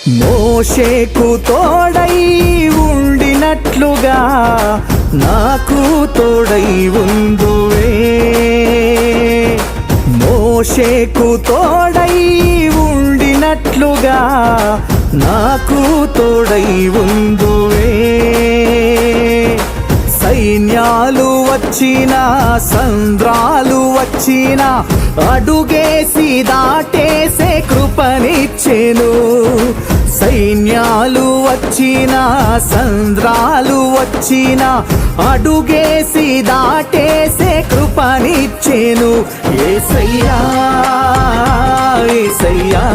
మోషేకు తోడై ఉండినట్లుగా నాకు తోడై ఉందువే. మోషేకు తోడై ఉండినట్లుగా నాకు తోడై ఉందువే. సైన్యాలు వచ్చినా సంద్రాలు వచ్చినా అడుగేసి దాటేసే కృపనిచ్చెను. సైన్యాలు వచ్చినా సంద్రాలు వచ్చినా అడుగేసి దాటేసే కృపనిచ్చెను. యేసయ్యా యేసయ్యా